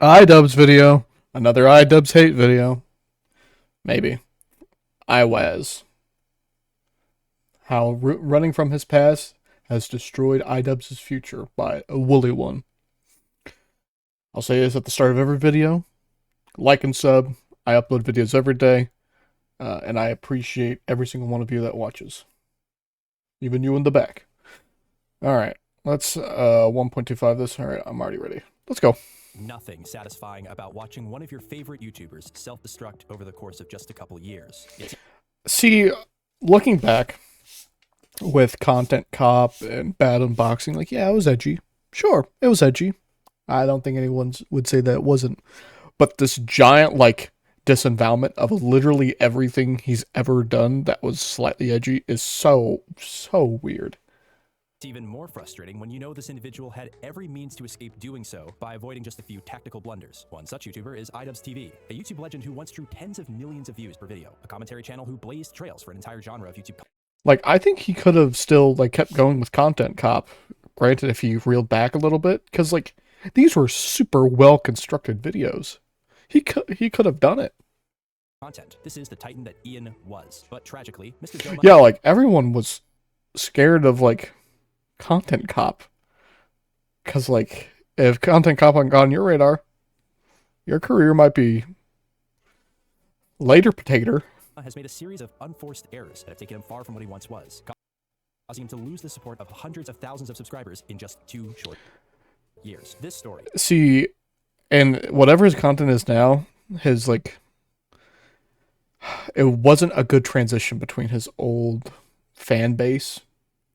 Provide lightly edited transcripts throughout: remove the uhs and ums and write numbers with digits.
IDubbbz video. Another IDubbbz hate video. Maybe. I was. How running from his past has destroyed IDubbbz's future by a Wollyone. I'll say this at the start of every video. Like and sub. I upload videos every day. And I appreciate every single one of you that watches. Even you in the back. Alright. Let's 1.25 this. Alright, I'm already ready. Let's go. Nothing satisfying about watching one of your favorite YouTubers self-destruct over the course of just a couple years. See, looking back with Content Cop and Bad Unboxing, like, yeah, it was edgy. Sure, it was edgy. I don't think anyone would say that it wasn't. But this giant, like, disavowalment of literally everything he's ever done that was slightly edgy is so weird. It's even more frustrating when you know this individual had every means to escape doing so by avoiding just a few tactical blunders. One such YouTuber is IDubbbz TV, a YouTube legend who once drew tens of millions of views per video, a commentary channel who blazed trails for an entire genre of YouTube. Like, I think he could have still, like, kept going with Content Cop, granted if he reeled back a little bit, because, like, these were super well-constructed videos. He could have done it. Content. This is the titan that Ian was. But tragically, Mr. Joe... Yeah, like, everyone was scared of, like, Content Cop. Because, like, if Content Cop hadn't got on your radar, your career might be later potato. Has made a series of unforced errors that have taken him far from what he once was, causing him to lose the support of hundreds of thousands of subscribers in just 2 short years. This story... See, and whatever his content is now, his, like... It wasn't a good transition between his old fan base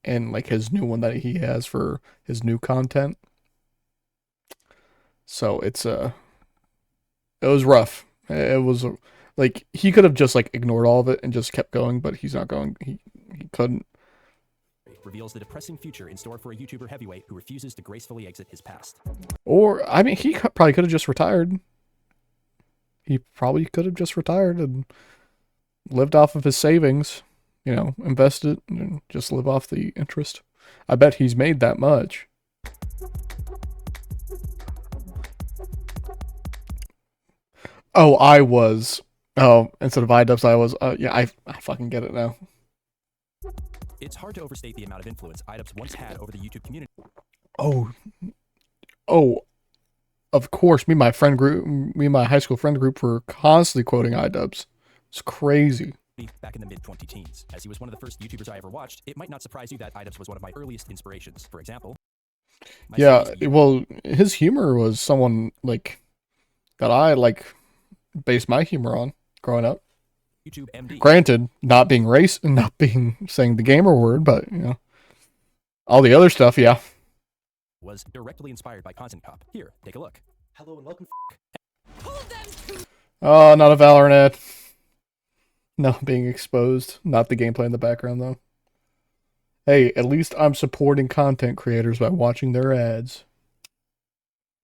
and, like, his new one that he has for his new content. So it's it was rough. It was like he could have just like ignored all of it and just kept going, but he's not going. He couldn't. Reveals the depressing future in store for a YouTuber heavyweight who refuses to gracefully exit his past. Or I mean, he probably could have just retired. He probably could have just retired and lived off of his savings, you know, invested and just live off the interest. I bet he's made that much. Oh, I was. Oh, instead of IDubbbz, I was. Yeah, I fucking get it now. It's hard to overstate the amount of influence IDubbbz once had over the YouTube community. Oh, of course. Me and my high school friend group were constantly quoting IDubbbz. It's crazy. Back in the mid-2010s, as he was one of the first YouTubers I ever watched, it might not surprise you that IDubbbz was one of my earliest inspirations. For example, yeah, well, his humor was someone like that I like based my humor on growing up. YouTube MD. Granted, not being saying the gamer word, but you know, all the other stuff, yeah. Was directly inspired by Content Cop. Here, take a look. Hello and welcome. Oh, not a Valorant. No, being exposed. Not the gameplay in the background, though. Hey, at least I'm supporting content creators by watching their ads.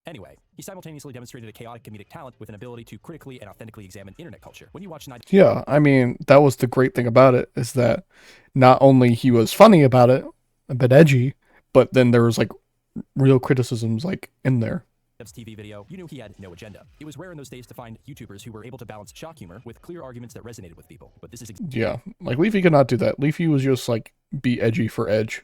Anyway, he simultaneously demonstrated a chaotic comedic talent with an ability to critically and authentically examine internet culture. When you watch Yeah, I mean, that was the great thing about it, is that not only he was funny about it, a bit edgy, but then there was, like, real criticisms, like, in there. TV video, you knew he had no agenda. It was rare in those days to find YouTubers who were able to balance shock humor with clear arguments that resonated with people. But this is yeah, like Leafy could not do that. Leafy was just like be edgy for edge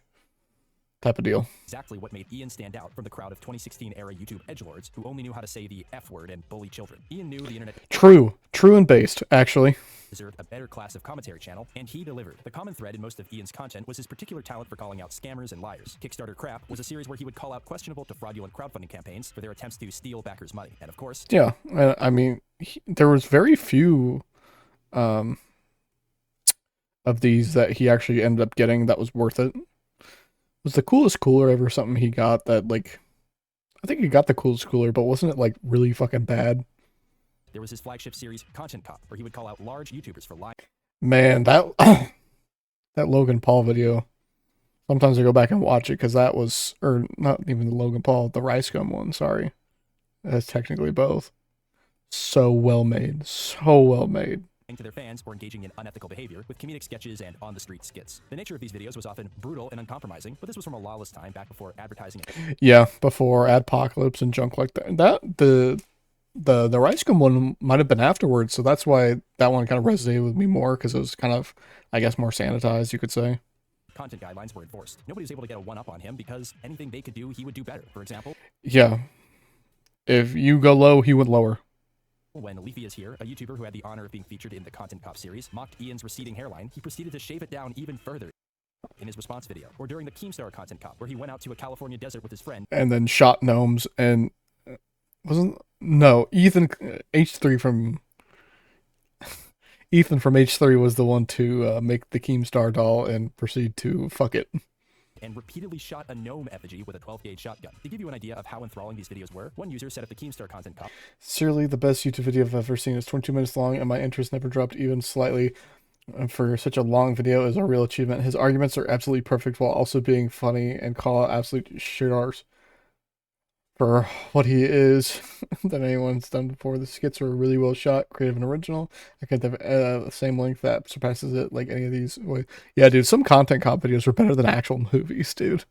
type of deal. Exactly what made Ian stand out from the crowd of 2016 era YouTube edgelords who only knew how to say the F word and bully children. Ian knew the internet true and based, actually. Deserved a better class of commentary channel, and he delivered. The common thread in most of Ian's content was his particular talent for calling out scammers and liars. Kickstarter Crap was a series where he would call out questionable to fraudulent crowdfunding campaigns for their attempts to steal backers' money. And of course... Yeah, I mean, there was very few of these that he actually ended up getting that was worth it. It was the coolest cooler ever something he got that, like... I think he got the coolest cooler, but wasn't it, like, really fucking bad? There was his flagship series, Content Cop, where he would call out large YouTubers for lying. Man, that Logan Paul video. Sometimes I go back and watch it because that was, or not even the Logan Paul, the Rice Gum one. Sorry, that's technically both. So well made, so well made. To their fans or engaging in unethical behavior with comedic sketches and on-the-street skits. The nature of these videos was often brutal and uncompromising, but this was from a lawless time back before advertising. Yeah, before Adpocalypse and junk like that. The Rice Gum one might have been afterwards, so that's why that one kind of resonated with me more because it was kind of, I guess, more sanitized, you could say. Content guidelines were enforced. Nobody was able to get a one-up on him because anything they could do, he would do better. For example, Yeah, if you go low, he went lower. when Leafy is here, a YouTuber who had the honor of being featured in the Content Cop series, mocked Ian's receding hairline, he proceeded to shave it down even further in his response video. Or during the Keemstar Content Cop, where he went out to a California desert with his friend And then shot gnomes and wasn't no Ethan H3 from Ethan from H3 was the one to make the Keemstar doll and proceed to fuck it. and repeatedly shot a gnome effigy with a 12-gauge shotgun. To give you an idea of how enthralling these videos were, one user set up the Keemstar Content Cop. Sincerely, the best YouTube video I've ever seen. It's 22 minutes long, and my interest never dropped even slightly. For such a long video is a real achievement. His arguments are absolutely perfect while also being funny and call out absolute shitars for what he is than anyone's done before. The skits are really well shot, creative, and original. I can't have the same length that surpasses it like any of these. Yeah, dude, some content cop videos are better than actual movies, dude.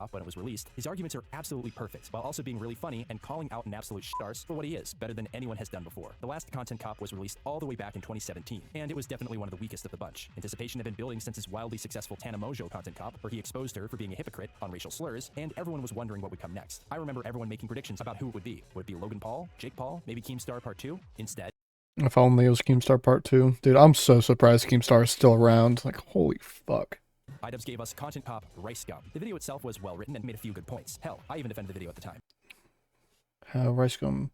When it was released, his arguments are absolutely perfect, while also being really funny and calling out an absolute stars for what he is, better than anyone has done before. The last Content Cop was released all the way back in 2017, and it was definitely one of the weakest of the bunch. Anticipation had been building since his wildly successful Tana Mojo Content Cop, where he exposed her for being a hypocrite on racial slurs, and everyone was wondering what would come next. I remember everyone making predictions about who it would be. Would it be Logan Paul, Jake Paul, maybe Keemstar Part 2? Instead, If only it was Keemstar Part 2. Dude, I'm so surprised Keemstar is still around. Like, holy fuck. IDubbbz gave us Content Cop Rice Gum. The video itself was well written and made a few good points. Hell, I even defended the video at the time. Rice Gum.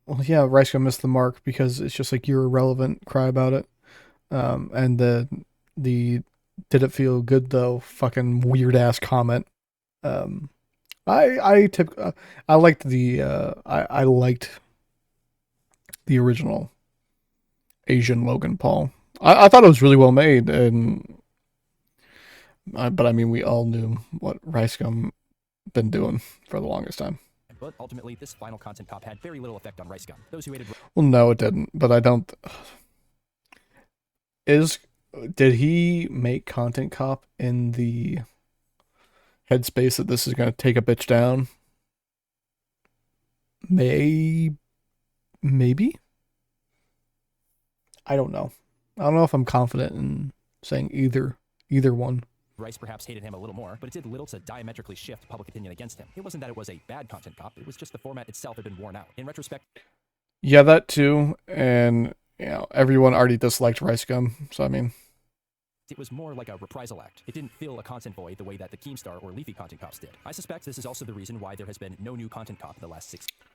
Well, yeah, Rice Gum missed the mark because it's just like you're irrelevant. Cry about it. And the did it feel good though? Fucking weird ass comment. I liked I liked the original Asian Logan Paul. I thought it was really well made, and but I mean, we all knew what Rice Gum been doing for the longest time. But ultimately, this final Content Cop had very little effect on Rice Gum. Those who hated Well, no, it didn't. But I don't. Did he make Content Cop in the headspace that this is going to take a bitch down? Maybe. I don't know. I don't know if I'm confident in saying either one. Rice perhaps hated him a little more, but it did little to diametrically shift public opinion against him. It wasn't that it was a bad Content Cop, it was just the format itself had been worn out. In retrospect, Yeah, that too. And everyone already disliked Rice Gum, so I mean, it was more like a reprisal act. It didn't fill a content void the way that the Keemstar or Leafy Content Cops did. I suspect this is also the reason why there has been no new Content Cop in the last 6 years.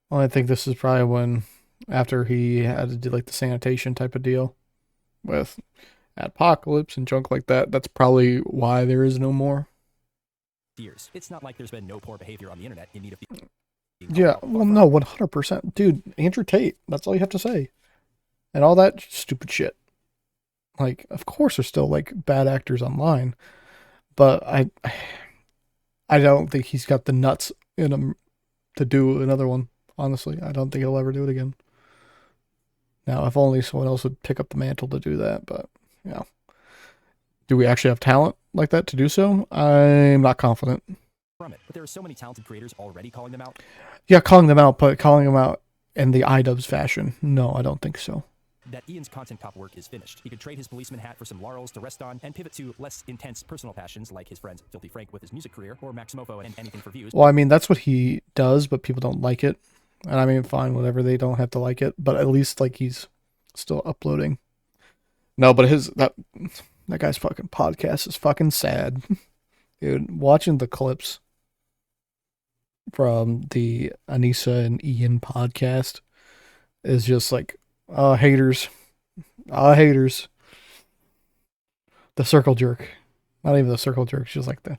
well, I think this is probably when after he had to do like the sanitation type of deal with Apocalypse and junk like that. That's probably why there is no more. It's not like there's been no poor behavior on the internet in need of being Yeah, well, no, 100%. Dude, Andrew Tate, that's all you have to say. And all that stupid shit. Like, of course there's still, like, bad actors online. But I don't think he's got the nuts in him to do another one, honestly. I don't think he'll ever do it again. Now, if only someone else would pick up the mantle to do that, but, do we actually have talent like that to do so? I'm not confident. From it, but there are so many talented creators already calling them out. Yeah, calling them out, but calling them out in the IDubbbz fashion. No, I don't think so. That Ian's Content Cop work is finished. He could trade his policeman hat for some laurels to rest on and pivot to less intense personal passions like his friend Filthy Frank with his music career or Max Mofo and anything for views. Well, I mean, that's what he does, but people don't like it. And I mean, fine, whatever, they don't have to like it, but at least, like, he's still uploading. No, but that guy's fucking podcast is fucking sad. Dude, watching the clips from the Anissa and Ian podcast is just like, haters. Haters. The circle jerk. Not even the circle jerk, it's just like the,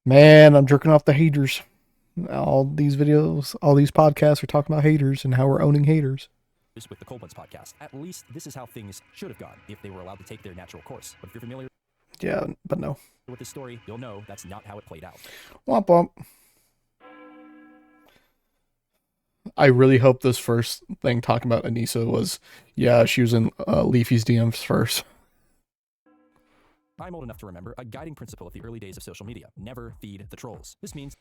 man, I'm jerking off the haters. All these videos, all these podcasts are talking about haters and how we're owning haters. With the Cold Ones podcast. At least this is how things should have gone if they were allowed to take their natural course. But if you're familiar but no. with this story, you'll know that's not how it played out. Womp womp. I really hope this first thing talking about Anissa was, she was in Leafy's DMs first. I'm old enough to remember a guiding principle of the early days of social media. Never feed the trolls. This means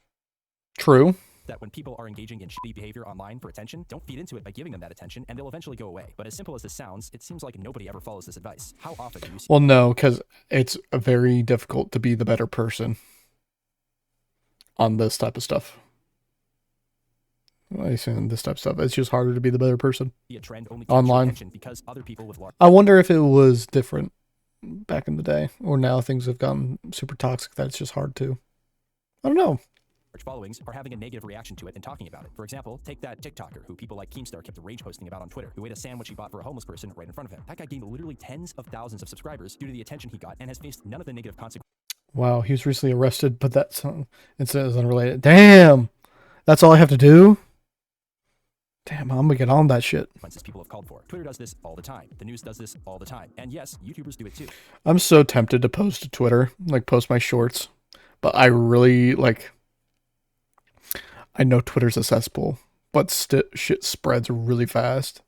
True. that when people are engaging in shitty behavior online for attention, don't feed into it by giving them that attention, and they'll eventually go away. But as simple as this sounds, it seems like nobody ever follows this advice. How often do you see... Well, no, because it's very difficult to be the better person on this type of stuff. I say this type of stuff. It's just harder to be the better person a trend only online. Because other people with large... I wonder if it was different back in the day, or now things have gotten super toxic that it's just hard to. I don't know. Followings are having a negative reaction to it and talking about it. For example, take that TikToker who people like Keemstar kept rage posting about on Twitter, who ate a sandwich he bought for a homeless person right in front of him. That guy gained literally tens of thousands of subscribers due to the attention he got and has faced none of the negative consequences. Wow, he was recently arrested, but that incident is unrelated. Damn! That's all I have to do? Damn, I'm gonna get on that shit. People have called for. Twitter does this all the time. The news does this all the time. And yes, YouTubers do it too. I'm so tempted to post to Twitter, like post my shorts, but I really, I know Twitter's accessible, but shit spreads really fast.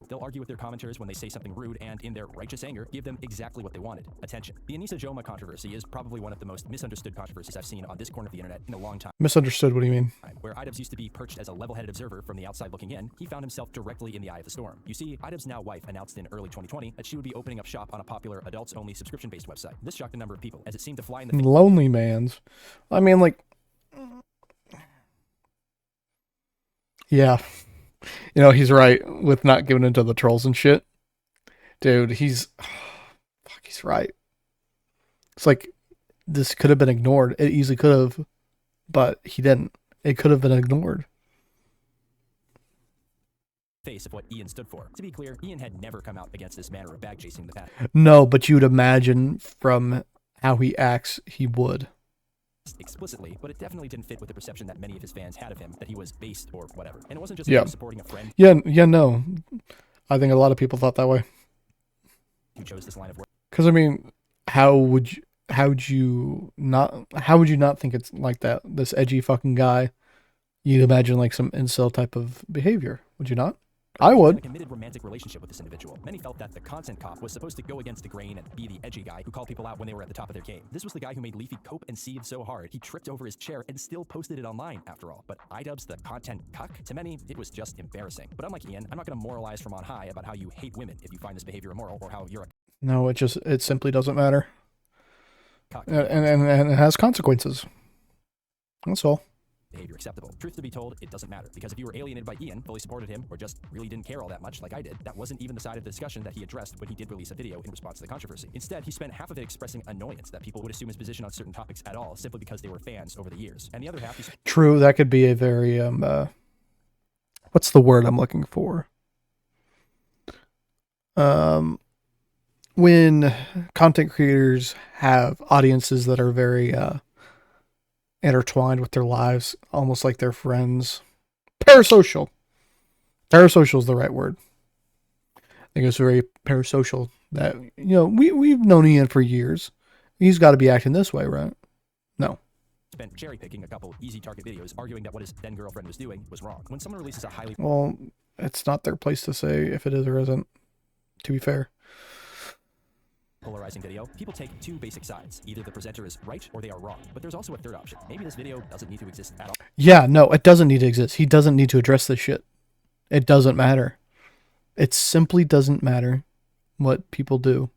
They'll argue with their commenters when they say something rude and, in their righteous anger, give them exactly what they wanted, attention. The Anissa Joma controversy is probably one of the most misunderstood controversies I've seen on this corner of the internet in a long time. Misunderstood? What do you mean? Where IDubbbz used to be perched as a level-headed observer from the outside looking in, he found himself directly in the eye of the storm. You see, IDubbbz' now wife announced in early 2020 that she would be opening up shop on a popular adults-only subscription-based website. This shocked a number of people, as it seemed to fly in the... Lonely Man's. I mean, yeah. You know, he's right with not giving into the trolls and shit. Dude, he's right. It's like, this could have been ignored. It easily could have, but he didn't. It could have been ignored. Face of what Ian stood for. To be clear, Ian had never come out against this manner of bag chasing in the past. No, but you'd imagine from how he acts, he would. Explicitly, but it definitely didn't fit with the perception that many of his fans had of him, that he was based or whatever. And it wasn't just supporting a friend. Yeah, no. I think a lot of people thought that way. Who chose this line of work? Because I mean, how would you not think it's like that? This edgy fucking guy. You'd imagine like some incel type of behavior, would you not? I would. A committed romantic relationship with this individual. Many felt that the content cop was supposed to go against the grain and be the edgy guy who called people out when they were at the top of their game. This was the guy who made Leafy cope and seethe so hard he tripped over his chair and still posted it online after all. But IDubbbz, the content cuck, to many, it was just embarrassing. But unlike Ian, I'm not going to moralize from on high about how you hate women if you find this behavior immoral or how you're a... No, it simply doesn't matter. And it has consequences. That's all. Behavior acceptable. Truth to be told, it doesn't matter, because if you were alienated by Ian, fully supported him, or just really didn't care all that much like I did, that wasn't even the side of the discussion that he addressed when he did release a video in response to the controversy. Instead, he spent half of it expressing annoyance that people would assume his position on certain topics at all, simply because they were fans over the years. And the other half... True, that could be a very, what's the word I'm looking for? When content creators have audiences that are very, intertwined with their lives, almost like their friends. Parasocial. Parasocial is the right word. I think it's very parasocial that, you know, we've known Ian for years. He's got to be acting this way, right? No. Spent cherry picking a couple easy target videos arguing that what his then girlfriend was doing was wrong. When someone releases a highly... Well, it's not their place to say if it is or isn't, to be fair. Polarizing video, people take two basic sides. Either the presenter is right or they are wrong. But there's also a third option. Maybe this video doesn't need to exist at all. Yeah, no, it doesn't need to exist. He doesn't need to address this shit. It doesn't matter. It simply doesn't matter what people do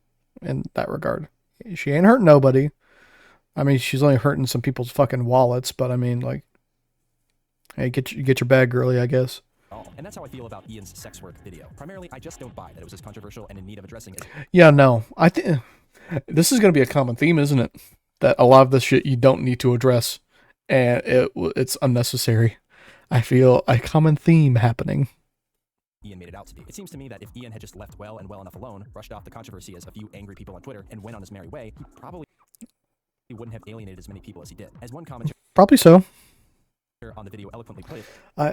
in that regard. She ain't hurting nobody. I mean, she's only hurting some people's fucking wallets, but I mean, like, hey, get your bag, girly, I guess. And that's how I feel about Ian's sex work video. Primarily, I just don't buy that it was as controversial and in need of addressing as... Yeah, no. I think this is going to be a common theme, isn't it? That a lot of this shit you don't need to address, and it's unnecessary. I feel a common theme happening. Ian made it out to be. It seems to me that if Ian had just left well and well enough alone, brushed off the controversy as a few angry people on Twitter, and went on his merry way, he probably wouldn't have alienated as many people as he did. As one commenter... Probably so. On the video eloquently put it,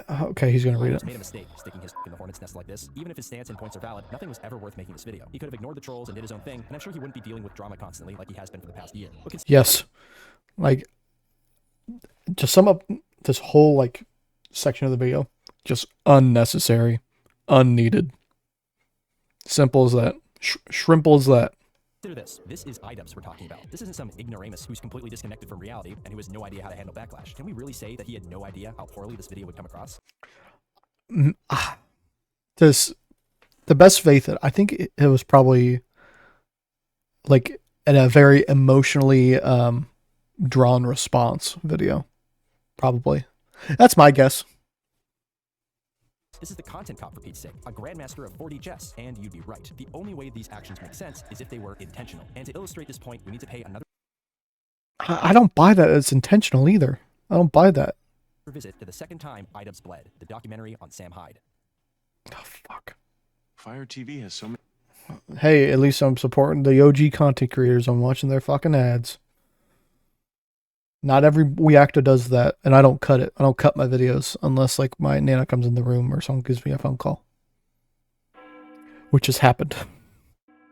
okay, he's gonna read it. Made a mistake sticking his in the hornet's nest like this. Even if his stance and points are valid, nothing was ever worth making this video. He could have ignored the trolls and did his own thing, and I'm sure he wouldn't be dealing with drama constantly like he has been for the past year. Yes, like, to sum up this whole like section of the video, just unnecessary, unneeded. Simple as that. Shrimple as that. Consider this. This is IDubbbz we're talking about. This isn't some ignoramus who's completely disconnected from reality and who has no idea how to handle backlash. Can we really say that he had no idea how poorly this video would come across? This, the best faith, I think it was probably like in a very emotionally drawn response video. Probably. That's my guess. This is the content cop, for Pete's sake, a grandmaster of 4D chess, and you'd be right. The only way these actions make sense is if they were intentional. And to illustrate this point, we need to pay another I don't buy that it's intentional either. I don't buy that. visit to the second time IDubbbz bled, the documentary on Sam Hyde. Oh, fuck. Fire TV has so many. Hey, at least I'm supporting the OG content creators. I'm watching their fucking ads. Not every reactor does that, and I don't cut it. I don't cut my videos unless like my nana comes in the room or someone gives me a phone call, which has happened.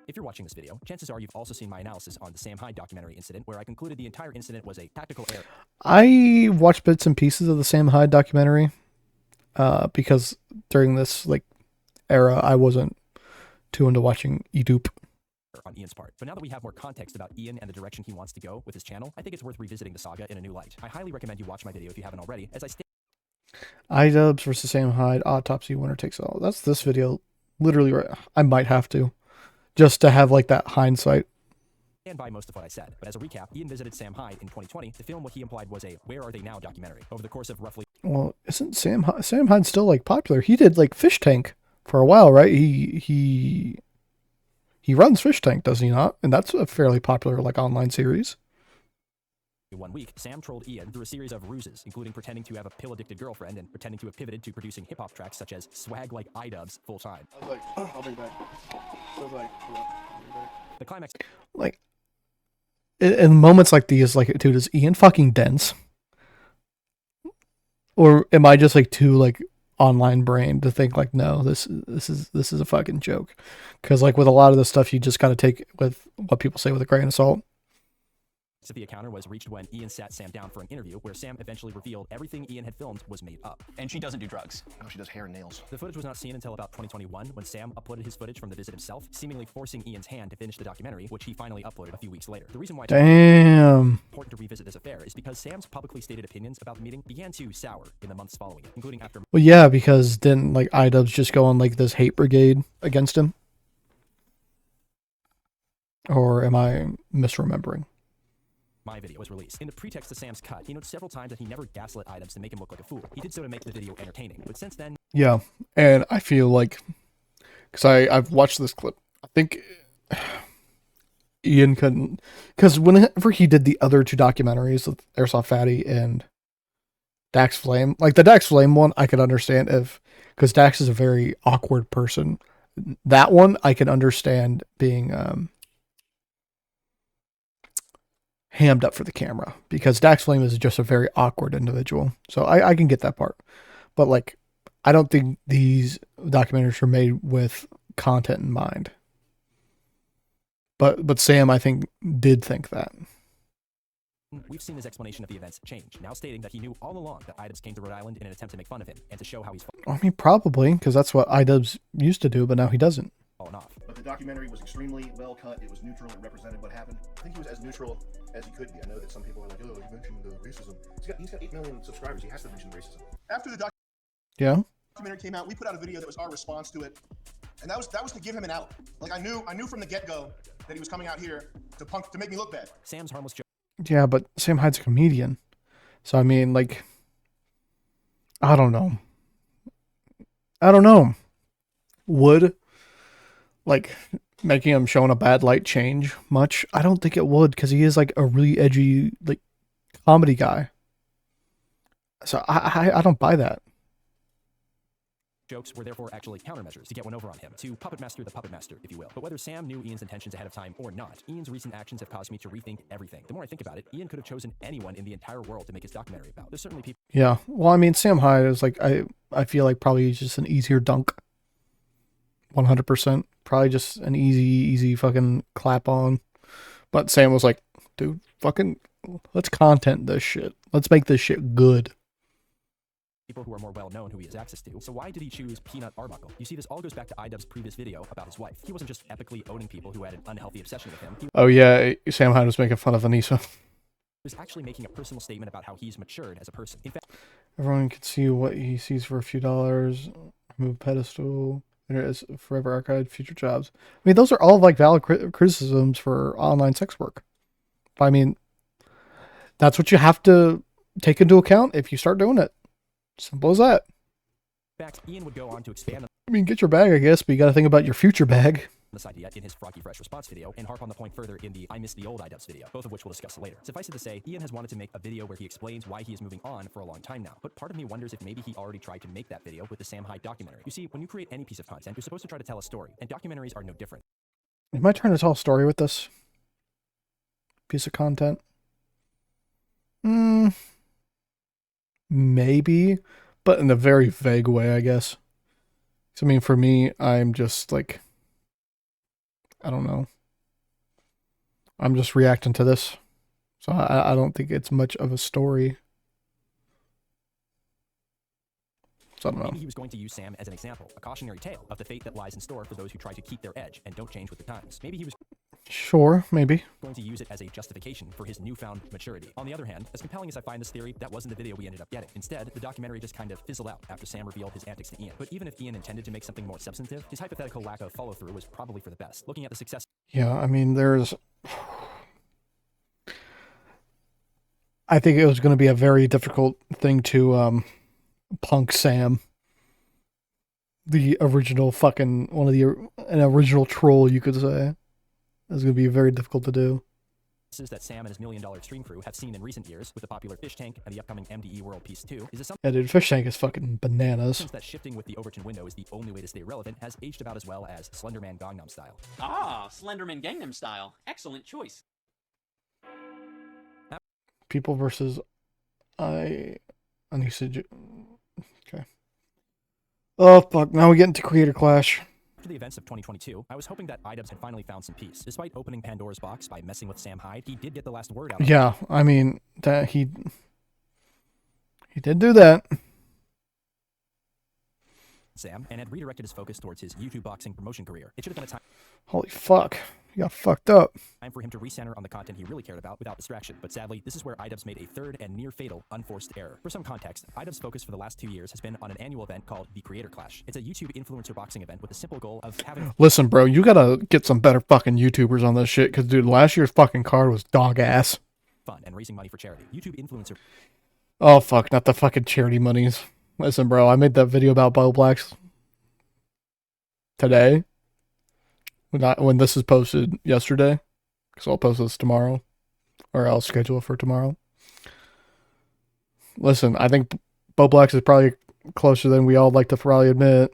If you're watching this video, chances are you've also seen my analysis on the Sam Hyde documentary incident, where I concluded the entire incident was a tactical error. I watched bits and pieces of the Sam Hyde documentary because during this like era, I wasn't too into watching IDubbbz. On Ian's part. But now that we have more context about Ian and the direction he wants to go with his channel, I think it's worth revisiting the saga in a new light. I highly recommend you watch my video if you haven't already, as I IDubbbz versus Sam Hyde, autopsy, winner takes all. That's this video. Literally, right. I might have to, just to have like that hindsight. stand by most of what I said. But as a recap, Ian visited Sam Hyde in 2020 to film what he implied was a Where Are They Now documentary. Over the course of roughly... Well, isn't Sam Hyde still like popular? He did like Fish Tank for a while, right? He runs Fish Tank, does he not? And that's a fairly popular like online series. 1 week, Sam trolled Ian through a series of ruses, including pretending to have a pill-addicted girlfriend and pretending to have pivoted to producing hip-hop tracks such as Swag Like IDubbbz full-time. I was like, I'll be back. I was like, The climax... Like, in moments like these, like, dude, is Ian fucking dense? Or am I just like too like online brain to think like, no, this is a fucking joke? Because like with a lot of this stuff, you just gotta take with what people say with a grain of salt. of the encounter was reached when Ian sat Sam down for an interview, where Sam eventually revealed everything Ian had filmed was made up. And she doesn't do drugs. Oh, she does hair and nails. The footage was not seen until about 2021, when Sam uploaded his footage from the visit himself, seemingly forcing Ian's hand to finish the documentary, which he finally uploaded a few weeks later. The reason why it's important to revisit this affair is because Sam's publicly stated opinions about the meeting began to sour in the months following it, including after... Well, yeah, because didn't like IDubbbz just go on like this hate brigade against him? Or am I misremembering? My video was released. In the pretext to Sam's cut, he notes several times that he never gaslit IDubbbz to make him look like a fool. He did so to make the video entertaining, but since then... Yeah, and I feel like, because I've watched this clip, I think Ian couldn't, because whenever he did the other two documentaries with Airsoft Fatty and Dax Flame, like the Dax Flame one, I could understand if, because Dax is a very awkward person. That one, I can understand being hammed up for the camera, because Dax Flame is just a very awkward individual. So I can get that part. But like, I don't think these documentaries were made with content in mind. But Sam, I think, did think that. We've seen his explanation of the events change, now stating that he knew all along that IDubbbz came to Rhode Island in an attempt to make fun of him and to show how he's I mean, probably, because that's what IDubbbz used to do, but now he doesn't. fallen off. But the documentary was extremely well cut. It was neutral. It represented what happened. I think he was as neutral as he could be. I know that some people are like, oh, you mentioned racism. He's got 8 million subscribers. He has to mention racism. After the documentary came out, we put out a video that was our response to it, and that was to give him an out. Like I knew from the get-go that he was coming out here to make me look bad. Sam's harmless joke. Yeah, but Sam Hyde's a comedian. So, I mean, like, I don't know. Would, like, making him show in a bad light change much? I don't think it would, because he is, like, a really edgy, like, comedy guy. So, I don't buy that. Jokes were therefore actually countermeasures to get one over on him, to puppet master the puppet master, if you will. But whether Sam knew Ian's intentions ahead of time or not, Ian's recent actions have caused me to rethink everything. The more I think about it, Ian could have chosen anyone in the entire world to make his documentary about. There's certainly people... Yeah, well, I mean, Sam Hyde is, like, I feel like probably just an easier dunk. 100%. Probably just an easy fucking clap on. But Sam was like, dude, fucking, let's content this shit. Let's make this shit good. people who are more well-known who he has access to. So why did he choose Peanut Arbuckle? You see, this all goes back to IDubbbz's previous video about his wife. He wasn't just epically owning people who had an unhealthy obsession with him. He Oh yeah, Sam Hyde was making fun of Anissa. was actually making a personal statement about how he's matured as a person. In fact, Everyone can see what he sees for a few dollars. Remove pedestal. There is forever archived future jobs. I mean, those are all like valid criticisms for online sex work. But I mean, that's what you have to take into account if you start doing it. Simple as that. in fact, Ian would go on to expand on I mean, get your bag, I guess, but you got to think about your future bag. this idea in his Froggy Fresh response video and harp on the point further in the I Miss the Old IDubbbz video, both of which we'll discuss later. Suffice it to say, Ian has wanted to make a video where he explains why he is moving on for a long time now. But part of me wonders if maybe he already tried to make that video with the Sam Hyde documentary. You see, when you create any piece of content, you're supposed to try to tell a story, and documentaries are no different. Am I trying to tell a story with this piece of content? Maybe, but in a very vague way, I guess. So, I mean, for me, I'm just like, I don't know. I'm just reacting to this. So I don't think it's much of a story. So I don't know. Maybe he was going to use Sam as an example, a cautionary tale of the fate that lies in store for those who try to keep their edge and don't change with the times. Maybe he was Sure, maybe. going to use it as a justification for his newfound maturity. On the other hand, as compelling as I find this theory, that wasn't the video we ended up getting. Instead, the documentary just kind of fizzled out after Sam revealed his antics to Ian. But even if Ian intended to make something more substantive, his hypothetical lack of follow-through was probably for the best. Looking at the success Yeah, I mean, I think it was going to be a very difficult thing to punk Sam. The original fucking, an original troll, you could say. It's going to be very difficult to do. that Sam and his $1 million stream crew have seen in recent years with the popular Fish Tank and the upcoming MDE World Piece 2 is Yeah, dude, Fish Tank is fucking bananas. that shifting with the Overton window is the only way to stay relevant has aged about as well as Slenderman Gangnam Style. Ah, Slenderman Gangnam Style. Excellent choice. People versus I need to. Okay. Oh fuck! Now we get into Creator Clash. After the events of 2022, I was hoping that IDubbbz had finally found some peace. Despite opening Pandora's box by messing with Sam Hyde, he did get the last word out. Yeah, I mean that he did do that. Sam and had redirected his focus towards his YouTube boxing promotion career. It should have been a time Holy fuck! He got fucked up. for him to recenter on the content he really cared about without distraction. But sadly, this is where IDubbbz made a third and near fatal unforced error. For some context, IDubbbz's focus for the last 2 years has been on an annual event called the Creator Clash. It's a YouTube influencer boxing event with the simple goal of having Listen, bro, you gotta get some better fucking YouTubers on this shit, cause dude, last year's fucking card was dog ass. fun and raising money for charity. YouTube influencer Oh fuck, not the fucking charity monies. Listen, bro, I made that video about Blacks today. When this is posted yesterday, because I'll post this tomorrow, or I'll schedule it for tomorrow. Listen, I think Blacks is probably closer than we all like to probably admit.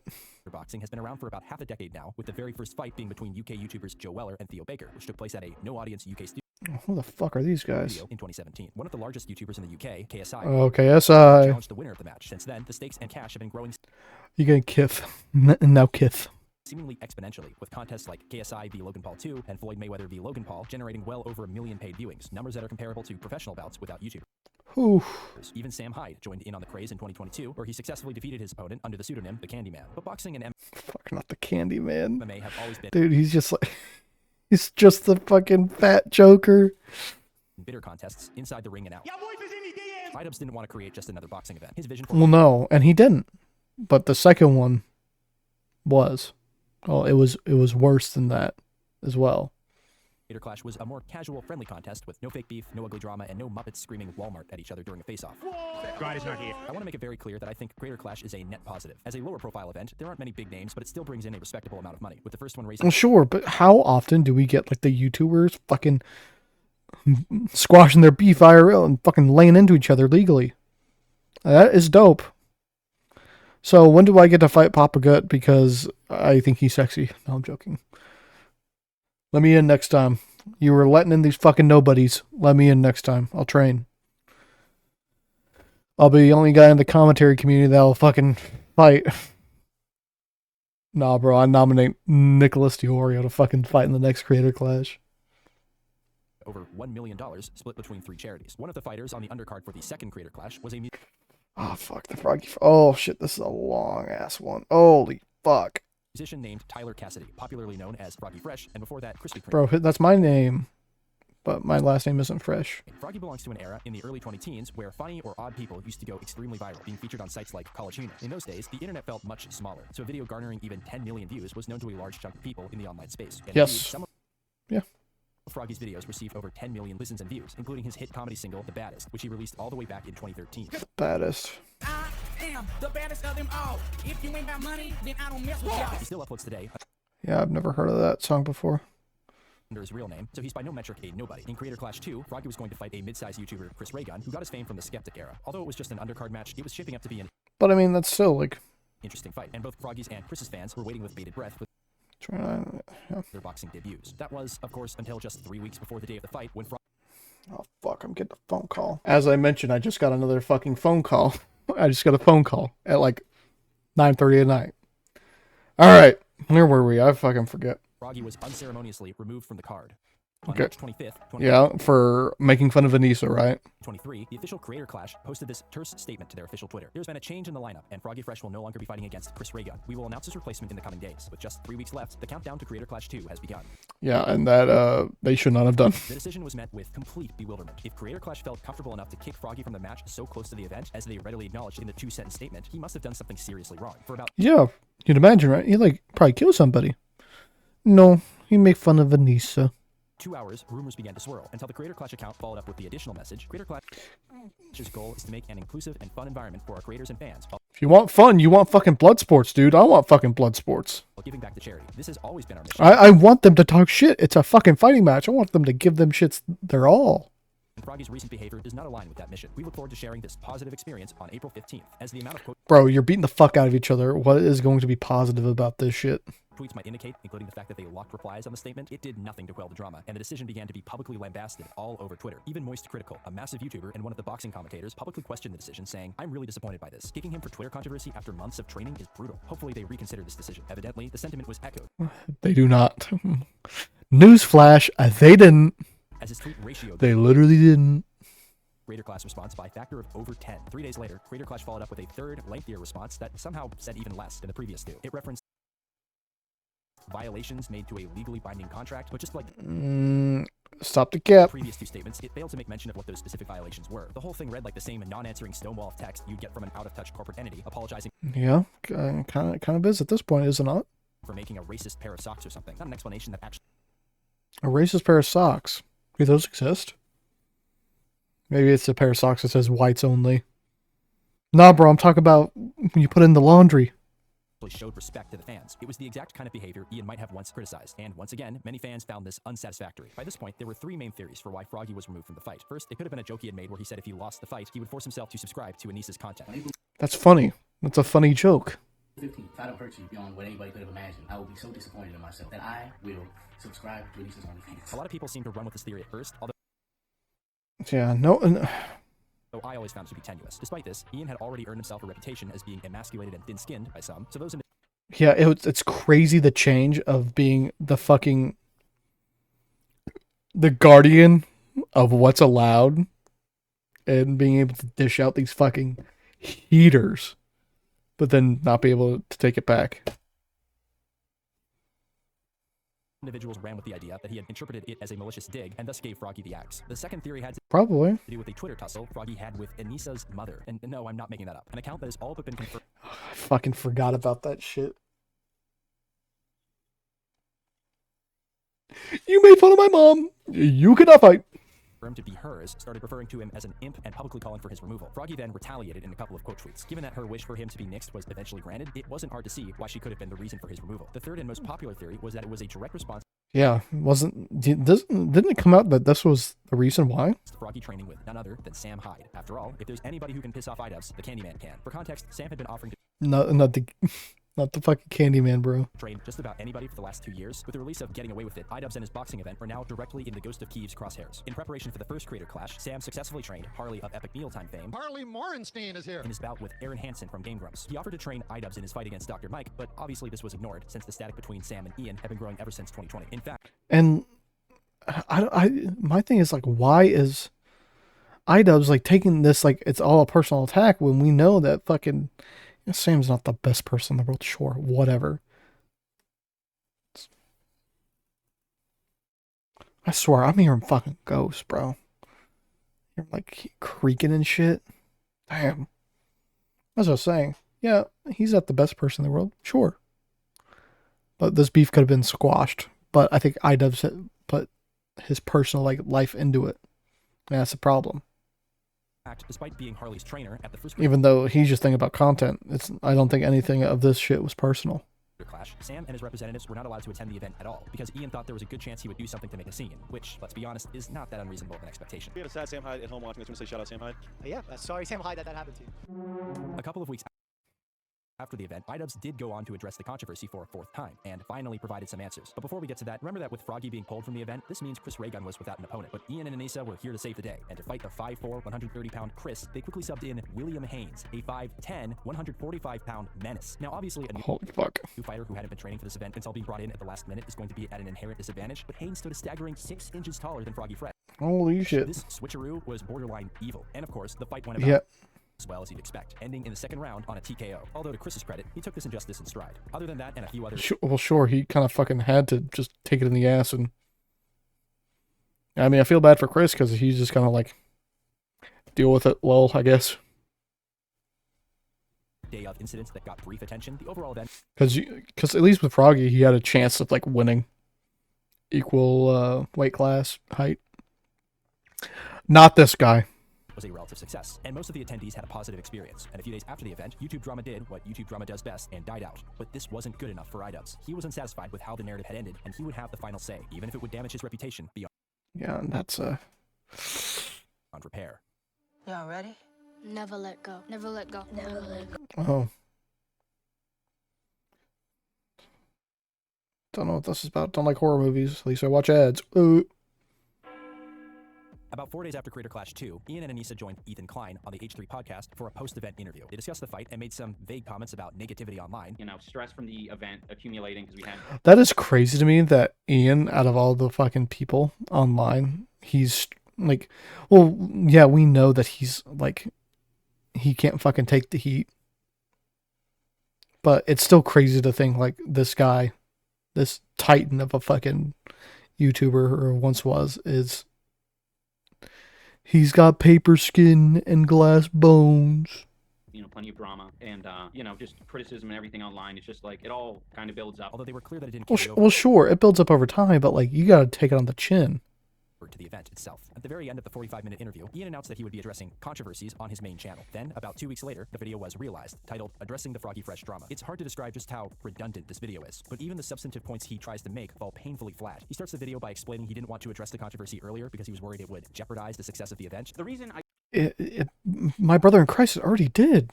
boxing has been around for about half a decade now, with the very first fight being between UK YouTubers Joe Weller and Theo Baker, which took place at a no-audience UK studio Who the fuck are these guys? in 2017. One of the largest YouTubers in the UK, KSI, Okay, SI. challenged the winner of the match. Since then, the stakes and cash have been growing You getting Kith. Now Kith. seemingly exponentially, with contests like KSI v Logan Paul 2 and Floyd Mayweather v Logan Paul generating well over 1 million paid viewings, numbers that are comparable to professional bouts without YouTube. Whew. Even Sam Hyde joined in on the craze in 2022, where he successfully defeated his opponent under the pseudonym The Candyman. But boxing and Fuck, not the Candyman. MMA have always been Dude, he's just like... He's just the fucking fat joker. bitter contests inside the ring and out. IDubbbz didn't want to create just another boxing event. His vision for Well, no, and he didn't. But the second one was. Oh, it was worse than that as well. Creator Clash was a more casual, friendly contest with no fake beef, no ugly drama, and no Muppets screaming Walmart at each other during a face-off. God is not here. I want to make it very clear that I think Creator Clash is a net positive. As a lower-profile event, there aren't many big names, but it still brings in a respectable amount of money, with the first one raising Well, sure, but how often do we get like the YouTubers fucking squashing their beef IRL and fucking laying into each other legally? That is dope. So when do I get to fight Papa Gut because I think he's sexy? No, I'm joking. Let me in next time. You were letting in these fucking nobodies. Let me in next time. I'll train. I'll be the only guy in the commentary community that'll fucking fight. Nah, bro, I nominate Nicholas DiOrio to fucking fight in the next Creator Clash. over $1 million split between 3 charities. One of the fighters on the undercard for the second Creator Clash was a Oh, fuck. The Froggy. Oh, shit. This is a long ass one. Holy fuck. musician named Tyler Cassidy, popularly known as Froggy Fresh, and before that, Krispy Kreme. Bro, that's my name. But my last name isn't Fresh. Froggy belongs to an era in the early 2010s where funny or odd people used to go extremely viral, being featured on sites like College Humor. In those days, the internet felt much smaller, so a video garnering even 10 million views was known to a large chunk of people in the online space. And Yes. indeed, some of Froggy's videos received over 10 million listens and views, including his hit comedy single, The Baddest, which he released all the way back in 2013. Baddest. I am the baddest of them all. If you ain't got money, then I don't mess with y'all. He still uploads today Yeah, I've never heard of that song before. under his real name, so he's by no metric a nobody. In Creator Clash 2, Froggy was going to fight a mid-sized YouTuber, Chris Raygun, who got his fame from the Skeptic era. Although it was just an undercard match, it was shaping up to be an But I mean, that's still like. interesting fight, and both Froggy's and Chris's fans were waiting with bated breath for Yeah. their boxing debuts. That was, of course, until just 3 weeks before the day of the fight, when Oh, fuck. I'm getting a phone call. As I mentioned, I just got another fucking phone call. I just got a phone call at like 9:30 at night. Alright. Where were we? I fucking forget. Froggy was unceremoniously removed from the card. On Okay. March 25th, Yeah, for making fun of Anissa, right? 2023, the official Creator Clash posted this terse statement to their official Twitter. There's been a change in the lineup, and Froggy Fresh will no longer be fighting against Chris Raygun. We will announce his replacement in the coming days. With just 3 weeks left, the countdown to Creator Clash 2 has begun. Yeah, and that they should not have done. The decision was met with complete bewilderment. If Creator Clash felt comfortable enough to kick Froggy from the match so close to the event, as they readily acknowledged in the 2-sentence statement, he must have done something seriously wrong. For about Yeah, you'd imagine, right? He like probably kill somebody. No, he make fun of Anissa. 2 hours, rumors began to swirl, until the Creator Clash account followed up with the additional message. Creator Clash's goal is to make an inclusive and fun environment for our creators and fans, If you want fun, you want fucking blood sports, dude. I want fucking blood sports. while giving back to charity. This has always been our mission. I want them to talk shit. It's a fucking fighting match. I want them to give them shits their all. And Froggy's recent behavior does not align with that mission. We look forward to sharing this positive experience on April 15th, as the amount of Bro, you're beating the fuck out of each other. What is going to be positive about this shit? tweets might indicate, including the fact that they locked replies on the statement, it did nothing to quell the drama, and the decision began to be publicly lambasted all over Twitter. Even Moist Critical, a massive YouTuber and one of the boxing commentators, publicly questioned the decision, saying, "I'm really disappointed by this. Kicking him for Twitter controversy after months of training is brutal. Hopefully they reconsider this decision." Evidently, the sentiment was echoed, They do not. Newsflash, they didn't. as his tweet ratio They literally didn't. Creator Clash response by a factor of over 10. 3 days later, Creator Clash followed up with a third, lengthier response that somehow said even less than the previous two. It referenced violations made to a legally binding contract, but just like Stop the cap. previous two statements, it failed to make mention of what those specific violations were. The whole thing read like the same non-answering stonewall of text you'd get from an out-of-touch corporate entity apologizing Yeah, kind of is at this point, is it not? for making a racist pair of socks or something. Not an explanation that actually A racist pair of socks. Do those exist? Maybe it's a pair of socks that says whites only. Nah, bro, I'm talking about when you put in the laundry. showed respect to the fans. It was the exact kind of behavior Ian might have once criticized, and once again, many fans found this unsatisfactory. By this point, there were 3 main theories for why Froggy was removed from the fight. First, it could have been a joke he had made where he said if he lost the fight, he would force himself to subscribe to Anissa's content. That's funny. That's a funny joke. 15. If I don't hurt you beyond what anybody could have imagined, I will be so disappointed in myself that I will subscribe to Anissa's OnlyFans. A lot of people seem to run with this theory at first, although Yeah, no. I always found it to be tenuous. Despite this, Ian had already earned himself a reputation as being emasculated and thin-skinned by some, so those Yeah, it's crazy the change of being the guardian of what's allowed and being able to dish out these fucking heaters, but then not be able to take it back. individuals ran with the idea that he had interpreted it as a malicious dig and thus gave Froggy the axe. The second theory had to Probably. do with a Twitter tussle Froggy had with Anissa's mother. And no, I'm not making that up. An account that has all but been confirmed I fucking forgot about that shit. You made fun of my mom. You cannot fight. to be hers started referring to him as an imp and publicly calling for his removal. Froggy then retaliated in a couple of quote tweets. Given that her wish for him to be nixed was eventually granted, it wasn't hard to see why she could have been the reason for his removal. The third and most popular theory was that it was a direct response Yeah, didn't it come out that this was the reason why? to Froggy training with none other than Sam Hyde. After all, if there's anybody who can piss off IDubbbz, the Candyman can. For context, Sam had been offering to Not the fucking Candyman, bro. train just about anybody for the last 2 years. With the release of Getting Away With It, IDubbbz and his boxing event are now directly in the Ghost of Kiev's crosshairs. In preparation for the first Creator Clash, Sam successfully trained Harley of Epic Mealtime fame Harley Morenstein is here. in his bout with Aaron Hansen from Game Grumps. He offered to train IDubbbz in his fight against Dr. Mike, but obviously this was ignored since the static between Sam and Ian had been growing ever since 2020. In fact, And my thing is like, why is IDubbbz like taking this like it's all a personal attack when we know that fucking Sam's not the best person in the world. Sure, whatever. I swear, I'm hearing fucking ghosts, bro. You're like creaking and shit. Damn. As I was saying, yeah, he's not the best person in the world. Sure. But this beef could have been squashed. But I think IDubbbz put his personal like life into it. And that's the problem. Despite being Harley's trainer at the first Even though he's just thinking about content, I don't think anything of this shit was personal. clash, Sam and his representatives were not allowed to attend the event at all because Ian thought there was a good chance he would do something to make a scene, which, let's be honest, is not that unreasonable of an expectation. We have a sad Sam Hyde at home watching. I just want to say shout out Sam Hyde. Yeah, sorry Sam Hyde that happened to you. A couple of weeks after the event, IDubbbz did go on to address the controversy for a fourth time, and finally provided some answers. But before we get to that, remember that with Froggy being pulled from the event, this means Chris Raygun was without an opponent. But Ian and Anissa were here to save the day, and to fight the 5'4", 130-pound Chris, they quickly subbed in Wollyone Haynes, a 5'10", 145-pound menace. Now, obviously, a holy fuck, new fighter who hadn't been training for this event until being brought in at the last minute is going to be at an inherent disadvantage, but Haynes stood a staggering 6 inches taller than Froggy Fred. Holy shit. This switcheroo was borderline evil, and of course, the fight went about as well as you'd expect, ending in the second round on a TKO. Although to Chris's credit, he took this injustice in stride. Other than that and a few others... Well, sure, he kind of fucking had to just take it in the ass, and... I mean, I feel bad for Chris, because he's just kind of like... deal with it, well, I guess. Day of incidents that got brief attention, the overall event... Because at least with Froggy, he had a chance of, like, winning. Equal, weight class, height. Not this guy. Was a relative success, and most of the attendees had a positive experience. And a few days after the event, YouTube Drama did what YouTube Drama does best and died out. But this wasn't good enough for IDubbbz. He was unsatisfied with how the narrative had ended, and he would have the final say, even if it would damage his reputation beyond... Yeah, and that's on repair. Y'all ready? Never let go. Never let go. Never let go. Oh. Don't know what this is about. Don't like horror movies. At least I watch ads. Ooh. About 4 days after Creator Clash 2, Ian and Anissa joined Ethan Klein on the H3 podcast for a post-event interview. They discussed the fight and made some vague comments about negativity online. You know, stress from the event accumulating because we had... That is crazy to me that Ian, out of all the fucking people online, he's like, well, yeah, we know that he's like, he can't fucking take the heat. But it's still crazy to think like this guy, this titan of a fucking YouTuber, or once was, is... He's got paper skin and glass bones. You know, plenty of drama and, you know, just criticism and everything online. It's just like, it all kind of builds up. Although they were clear that it didn't Well, carry over. well, sure, it builds up over time, but, like, you gotta take it on the chin. To the event itself. At the very end of the 45-minute interview, Ian announced that he would be addressing controversies on his main channel. Then, about 2 weeks later, the video was realized, titled Addressing the Froggy Fresh Drama. It's hard to describe just how redundant this video is, but even the substantive points he tries to make fall painfully flat. He starts the video by explaining he didn't want to address the controversy earlier because he was worried it would jeopardize the success of the event. The reason I... My brother in Christ already did.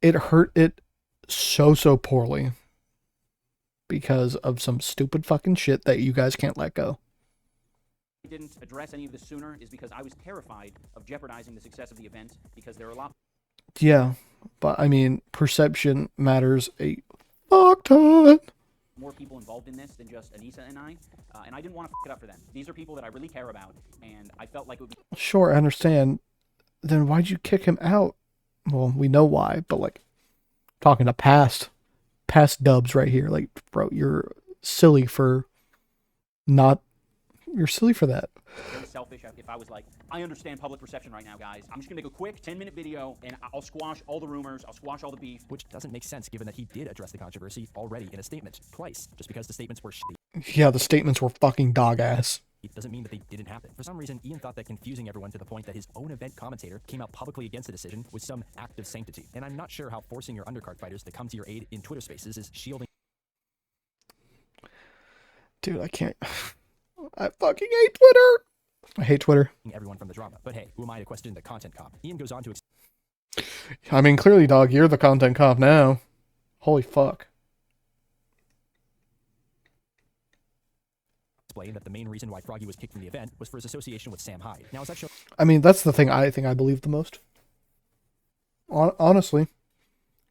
It hurt it so poorly because of some stupid fucking shit that you guys can't let go. didn't address any of this sooner is because I was terrified of jeopardizing the success of the event because there are a lot... Yeah, but I mean, perception matters a fuck ton. More people involved in this than just Anissa and I didn't want to fuck it up for them. These are people that I really care about, and I felt like it would be... Sure, I understand. Then why'd you kick him out? Well, we know why, but like, talking to past dubs right here, like, bro, you're silly for not... You're silly for that. Very selfish if I was like, I understand public perception right now, guys. I'm just gonna make a quick 10-minute video and I'll squash all the rumors, I'll squash all the beef. Which doesn't make sense given that he did address the controversy already in a statement, twice, just because the statements were shitty. Yeah, the statements were fucking dog ass. It doesn't mean that they didn't happen. For some reason, Ian thought that confusing everyone to the point that his own event commentator came out publicly against the decision was some act of sanctity. And I'm not sure how forcing your undercard fighters to come to your aid in Twitter spaces is shielding... Dude, I can't... I fucking hate Twitter! I hate Twitter. Everyone from the drama. But hey, who am I to question the content cop? Ian goes on to I mean, clearly, dog, you're the content cop now. Holy fuck. Explain that the main reason why Froggy was kicked from the event was for his association with Sam Hyde. Now, is that show... I mean, that's the thing I think I believe the most. Honestly.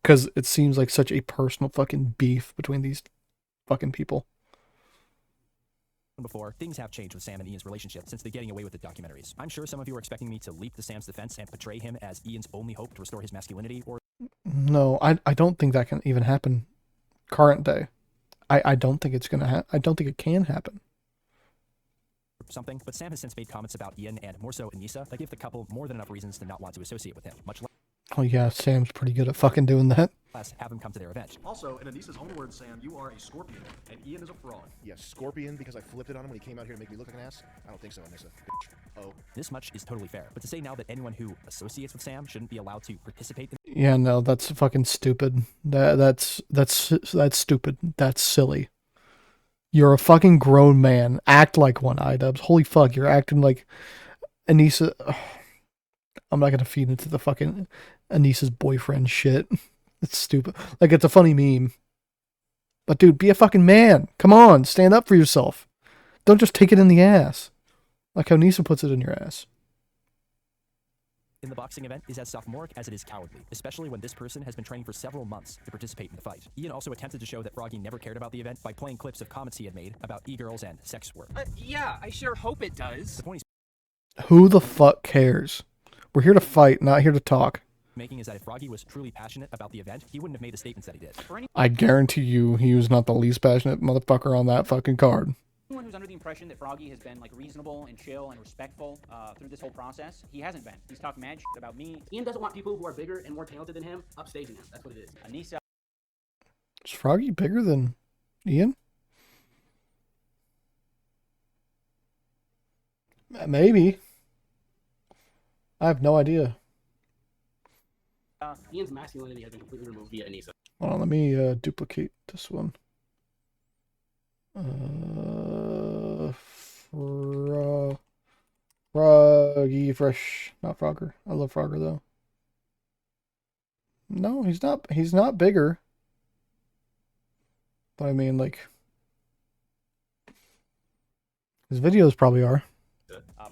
Because it seems like such a personal fucking beef between these fucking people. before, things have changed with Sam and Ian's relationship since the Getting Away with It documentaries. I'm sure some of you are expecting me to leap to Sam's defense and portray him as Ian's only hope to restore his masculinity, or No, I don't think that can even happen current day. I don't think it's gonna I don't think it can happen. something, but Sam has since made comments about Ian and more so Anissa that give the couple more than enough reasons to not want to associate with him, much Oh yeah, Sam's pretty good at fucking doing that. less have him come to their event. Also, in Anissa's own words, Sam, you are a Scorpion, and Ian is a fraud. Yes, Scorpion, because I flipped it on him when he came out here to make me look like an ass? I don't think so, Anissa. Bitch. Oh. This much is totally fair, but to say now that anyone who associates with Sam shouldn't be allowed to participate in Yeah, no, that's fucking stupid. That's stupid. That's silly. You're a fucking grown man. Act like one, IDubbbz. Holy fuck, you're acting like Anissa. I'm not gonna feed into the fucking Anissa's boyfriend shit. It's stupid. Like, it's a funny meme. But dude, be a fucking man. Come on, stand up for yourself. Don't just take it in the ass. Like how Anissa puts it in your ass. in the boxing event is as sophomoric as it is cowardly, especially when this person has been training for several months to participate in the fight. Ian also attempted to show that Froggy never cared about the event by playing clips of comments he had made about e-girls and sex work. Yeah, I sure hope it does. The point he's Who the fuck cares? We're here to fight, not here to talk. making is that if Froggy was truly passionate about the event, he wouldn't have made the statements that he did. I guarantee you he was not the least passionate motherfucker on that fucking card. Anyone who's under the impression that Froggy has been like reasonable and chill and respectful through this whole process, he hasn't been. He's talked mad shit about me. Ian doesn't want people who are bigger and more talented than him upstaging him. That's what it is. Anissa. Is Froggy bigger than Ian? Maybe. I have no idea. Ian's masculinity has been completely removed via Anissa. Hold on, let me duplicate this one. Froggy Fresh, not Frogger. I love Frogger though. No, he's not. He's not bigger. But I mean, like, his videos probably are.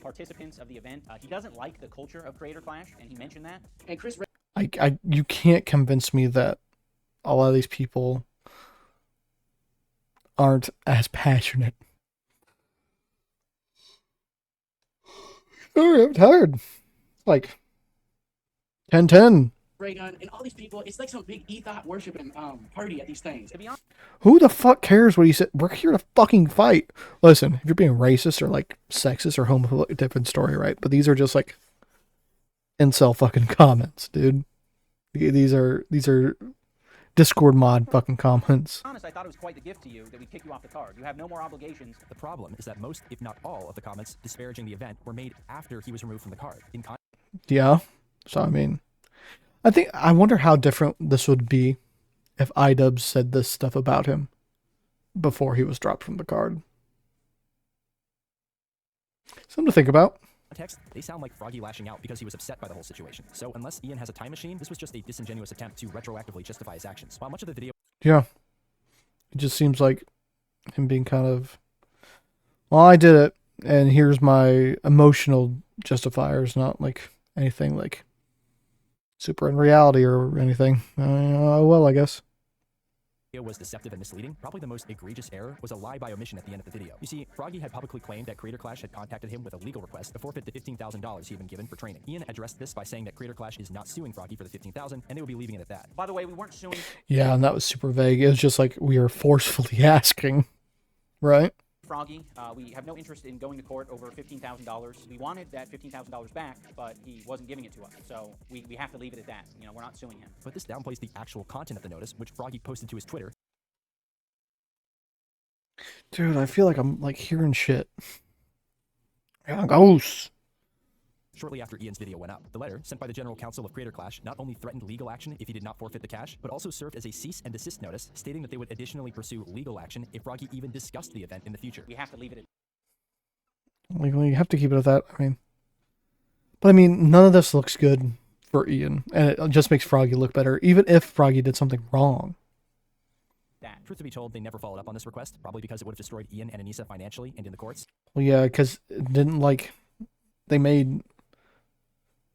Participants of the event. He doesn't like the culture of Creator Clash, and he mentioned that. And Chris, You can't convince me that a lot of these people aren't as passionate. Sorry, I'm tired. Like 10-10. Raygun, and all these people, it's like some big ethos worshiping party at these things. To be honest, Who the fuck cares what he said? We're here to fucking fight. Listen, if you're being racist or like sexist or homophobic, different story, right? But these are just like incel fucking comments, dude. These are Discord mod fucking comments. Honest, I thought it was quite the gift to you that we kick you off the card. You have no more obligations. The problem is that most, if not all, of the comments disparaging the event were made after he was removed from the card. Yeah. So I mean, I wonder how different this would be if IDubbbz said this stuff about him before he was dropped from the card. Something to think about. Context, they sound like Froggy lashing out because he was upset by the whole situation. So unless Ian has a time machine, this was just a disingenuous attempt to retroactively justify his actions. While much of the video... Yeah. It just seems like him being kind of, well, I did it, and here's my emotional justifiers, not like anything like super in reality or anything. Well, I guess. Was deceptive and misleading. Probably the most egregious error was a lie by omission at the end of the video. You see, Froggy had publicly claimed that Creator Clash had contacted him with a legal request to forfeit the $15,000 he had been given for training. Ian addressed this by saying that Creator Clash is not suing Froggy for the $15,000, and they would be leaving it at that. By the way, we weren't suing. Yeah, and that was super vague. It was just like we were forcefully asking, right? Froggy, we have no interest in going to court over $15,000. We wanted that $15,000 back, but he wasn't giving it to us. So we have to leave it at that. You know, we're not suing him. But this downplays the actual content of the notice, which Froggy posted to his Twitter. Dude, I feel like I'm like hearing shit. Yeah, ghosts. Shortly after Ian's video went up, the letter, sent by the General Counsel of Creator Clash, not only threatened legal action if he did not forfeit the cash, but also served as a cease and desist notice, stating that they would additionally pursue legal action if Froggy even discussed the event in the future. We have to leave it at Like, well, you have to keep it at that. But I mean, none of this looks good for Ian, and it just makes Froggy look better, even if Froggy did something wrong. that. Truth to be told, they never followed up on this request, probably because it would have destroyed Ian and Anissa financially and in the courts. Well, yeah, because it didn't like, they made,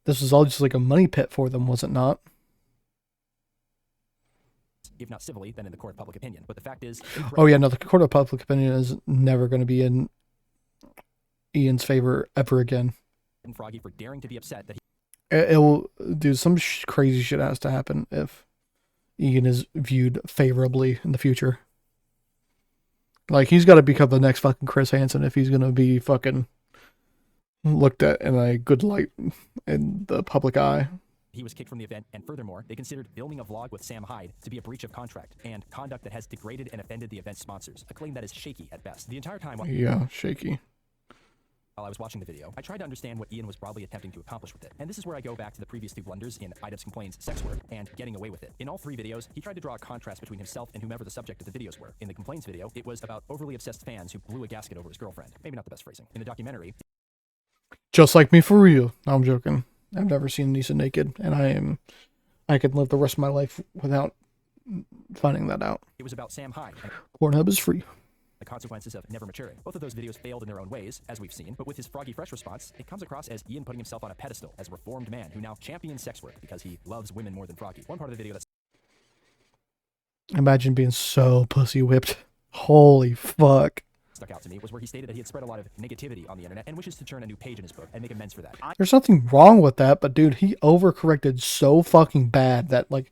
this was all just like a money pit for them, was it not? if not civilly, then in the court of public opinion. But the fact is, oh yeah, no, the court of public opinion is never going to be in Ian's favor ever again. Froggy for daring to be upset that it will do some crazy shit has to happen if Ian is viewed favorably in the future. Like, he's got to become the next fucking Chris Hansen if he's going to be fucking looked at in a good light in the public eye. He was kicked from the event, and furthermore, they considered filming a vlog with Sam Hyde to be a breach of contract and conduct that has degraded and offended the event's sponsors, a claim that is shaky at best. The entire time yeah, shaky. While I was watching the video, I tried to understand what Ian was probably attempting to accomplish with it. And this is where I go back to the previous two blunders in IDubbbz Complains sex work and getting away with it. In all three videos, he tried to draw a contrast between himself and whomever the subject of the videos were. In the Complains video, it was about overly obsessed fans who blew a gasket over his girlfriend. Maybe not the best phrasing. In the documentary, just like me for real. No, I'm joking. I've never seen Lisa naked, and I could live the rest of my life without finding that out. It was about Sam Hyde. Pornhub is free. The consequences of never maturing. Both of those videos failed in their own ways, as we've seen, but with his Froggy Fresh response, it comes across as Ian putting himself on a pedestal as a reformed man who now champions sex work because he loves women more than Froggy. One part of the video that's imagine being so pussy whipped. Holy fuck. Stuck out to me was where he stated that he had spread a lot of negativity on the internet and wishes to turn a new page in his book and make amends for that. There's nothing wrong with that, but dude, he overcorrected so fucking bad that like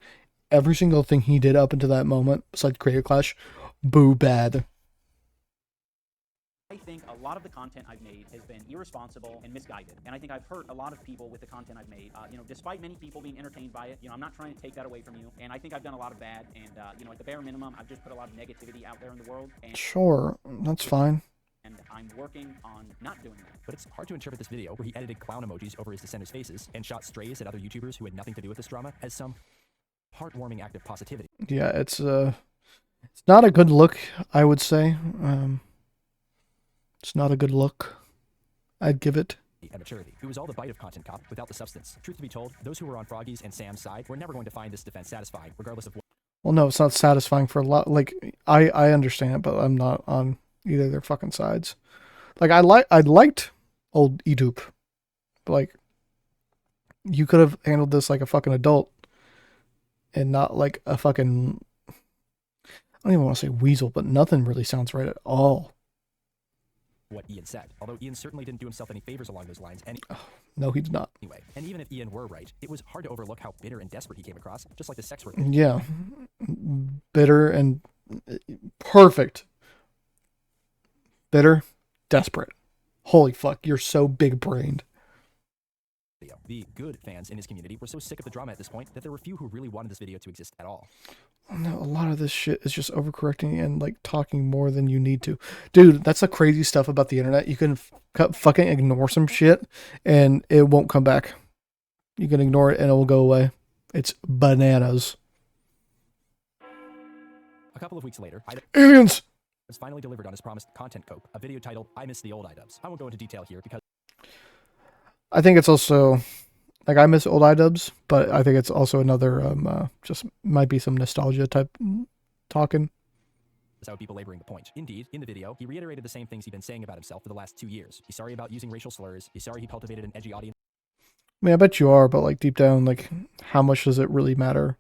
every single thing he did up until that moment, besides Creative Clash, boo bad. I think a lot of the content I've made has been irresponsible and misguided, and I think I've hurt a lot of people with the content I've made. Despite many people being entertained by it, I'm not trying to take that away from you, and I think I've done a lot of bad, and at the bare minimum, I've just put a lot of negativity out there in the world. And sure, that's fine. And I'm working on not doing that. But it's hard to interpret this video where he edited clown emojis over his descendants' faces and shot strays at other YouTubers who had nothing to do with this drama as some heartwarming act of positivity. Yeah, it's not a good look, I would say. It's not a good look. I'd give it. And maturity. It was all the bite of Content Cop without the substance. Truth to be told, those who were on Froggy's and Sam's side were never going to find this defense satisfying, regardless of what. Well, no, it's not satisfying for a lot. Like, I understand, but I'm not on either of their fucking sides. Like, I liked old IDubbbz. But, like, you could have handled this like a fucking adult and not like a fucking, I don't even want to say weasel, but nothing really sounds right at all. What Ian said, although Ian certainly didn't do himself any favors along those lines. No, he did not. Anyway, and even if Ian were right, it was hard to overlook how bitter and desperate he came across, just like the sex work. Yeah, bitter and perfect. Bitter, desperate. Holy fuck, you're so big-brained. The good fans in his community were so sick of the drama at this point that there were few who really wanted this video to exist at all. No, a lot of this shit is just overcorrecting and like talking more than you need to. Dude, that's the crazy stuff about the internet. You can fucking ignore some shit and it won't come back. You can ignore it and it will go away. It's bananas. A couple of weeks later, aliens was finally delivered on his promised content cope, a video titled I Miss the Old IDubbbz. I won't go into detail here because I think it's also, like, I miss old IDubbbz, but I think it's also another, just might be some nostalgia type talking. Without people laboring the point. Indeed, in the video, he reiterated the same things he'd been saying about himself for the last 2 years. He's sorry about using racial slurs. He's sorry he cultivated an edgy audience. I mean, I bet you are, but like deep down, like, how much does it really matter?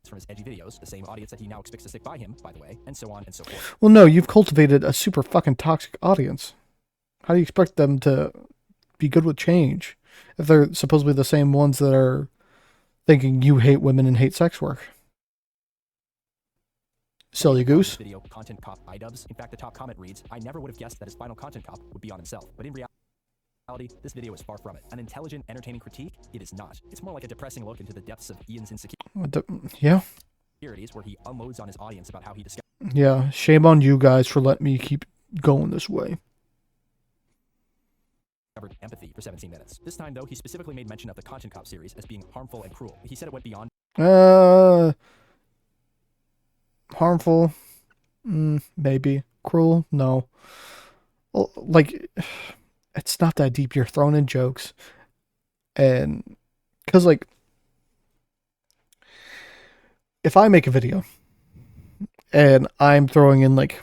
From his edgy videos, the same audience that he now expects to stick by him, by the way, and so on and so forth. Well, no, you've cultivated a super fucking toxic audience. How do you expect them to be good with change if they're supposedly the same ones that are thinking you hate women and hate sex work? Silly goose. Video content cop IDubbbz. In fact, the top comment reads, I never would have guessed that his final content cop would be on himself. But in reality, this video is far from it. An intelligent, entertaining critique? It is not. It's more like a depressing look into the depths of Ian's yeah. insecurities where he unloads on his audience about how he discovered. Yeah, shame on you guys for letting me keep going this way. Empathy for 17 minutes. This time, though, he specifically made mention of the Content Cop series as being harmful and cruel. He said it went beyond harmful, maybe. Cruel, no. Well, like, it's not that deep. You're throwing in jokes, and because like, if I make a video and I'm throwing in like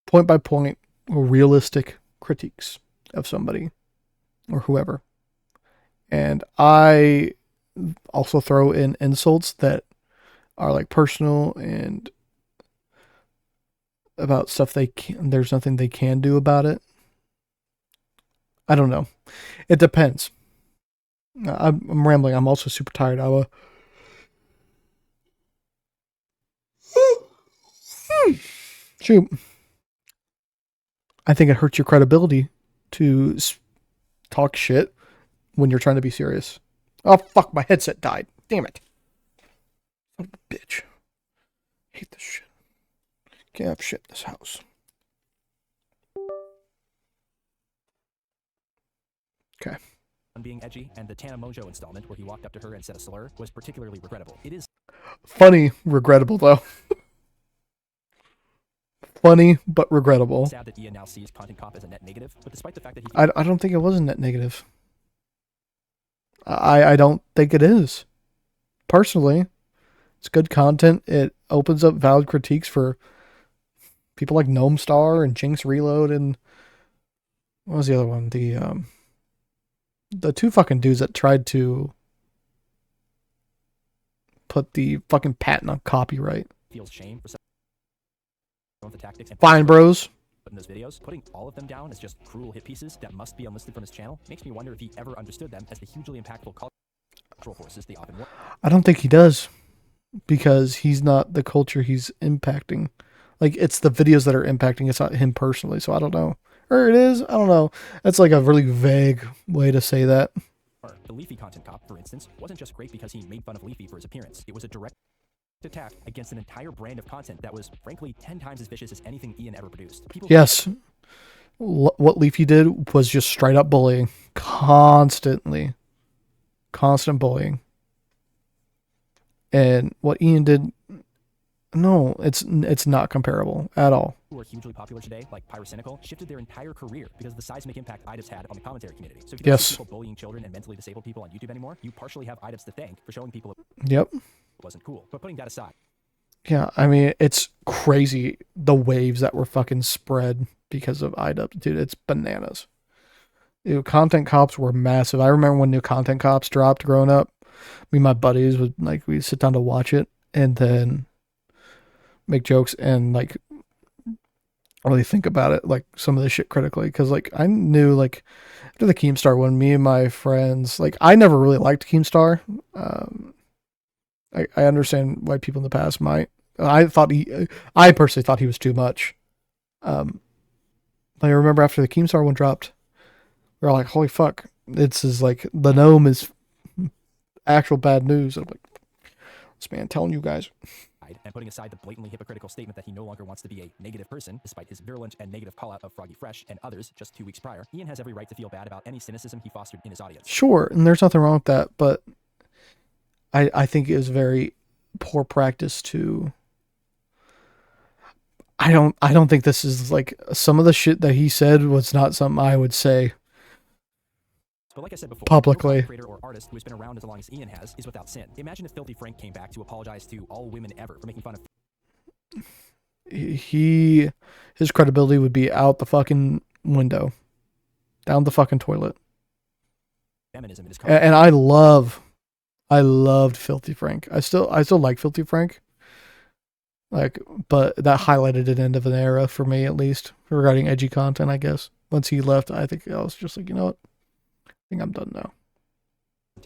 point by point realistic critiques of somebody or whoever, and I also throw in insults that are like personal and about stuff there's nothing they can do about it. I don't know. It depends. I'm rambling. I'm also super tired. Shoot. I think it hurts your credibility to talk shit when you're trying to be serious. Oh, fuck, my headset died. Damn it. Son of a bitch. Hate this shit. Can't have shit in this house. Okay. On being edgy, and the Tana Mojo installment where he walked up to her and said a slur was particularly regrettable. It is funny, regrettable though. Funny, but regrettable. Sad that Ian now sees Content Cop as a net negative, but despite the fact that he... I don't think it was a net negative. I don't think it is. Personally, it's good content. It opens up valid critiques for people like Gnome Star and Jinx Reload and what was the other one? The two fucking dudes that tried to put the fucking patent on copyright. Feels shame for some of the tactics. Fine, bros. But in those videos, putting all of them down as just cruel hit pieces that must be unlisted from his channel makes me wonder if he ever understood them as the hugely impactful cultural forces they often were. I don't think he does, because he's not the culture he's impacting. Like, it's the videos that are impacting. It's not him personally, so I don't know. Or it is? I don't know. That's like a really vague way to say that. The Leafy Content Cop, for instance, wasn't just great because he made fun of Leafy for his appearance. It was a direct attack against an entire brand of content that was, frankly, 10 times as vicious as anything Ian ever produced. Yes. What Leafy did was just straight up bullying. Constantly. Constant bullying. And what Ian did... No, it's not comparable at all. Who are hugely popular today, like Pyrocynical, shifted their entire career because of the seismic impact IDubbbz had on the commentary community. So if you don't see people bullying children and mentally disabled people on YouTube anymore, you partially have IDubbbz to thank for showing people it wasn't cool. But putting that aside. Yeah, I mean, it's crazy the waves that were fucking spread because of IDubbbz. Dude, it's bananas. Dude, Content Cops were massive. I remember when new Content Cops dropped growing up. Me and my buddies would, like, we'd sit down to watch it and then make jokes and like really think about it, like some of the shit critically, because like I knew, like, after the Keemstar one, me and my friends, like, I never really liked Keemstar. I understand why people in the past might. I personally thought he was too much. I remember after the Keemstar one dropped, we were like, holy fuck, this is like, the gnome is actual bad news. I'm like, this man telling you guys. And putting aside the blatantly hypocritical statement that he no longer wants to be a negative person, despite his virulent and negative call-out of Froggy Fresh and others just 2 weeks prior, Ian has every right to feel bad about any cynicism he fostered in his audience. Sure, and there's nothing wrong with that, but I think it was very poor practice to... I don't think this is, like, some of the shit that he said was not something I would say. But like I said before, publicly, no creator or artist who has been around as long as Ian has is without sin. Imagine if Filthy Frank came back to apologize to all women ever for making fun of... His credibility would be out the fucking window. Down the fucking toilet. Feminism in his and I loved Filthy Frank. I still like Filthy Frank. Like, but that highlighted an end of an era for me, at least, regarding edgy content, I guess. Once he left, I think I was just like, you know what? I think I'm done now.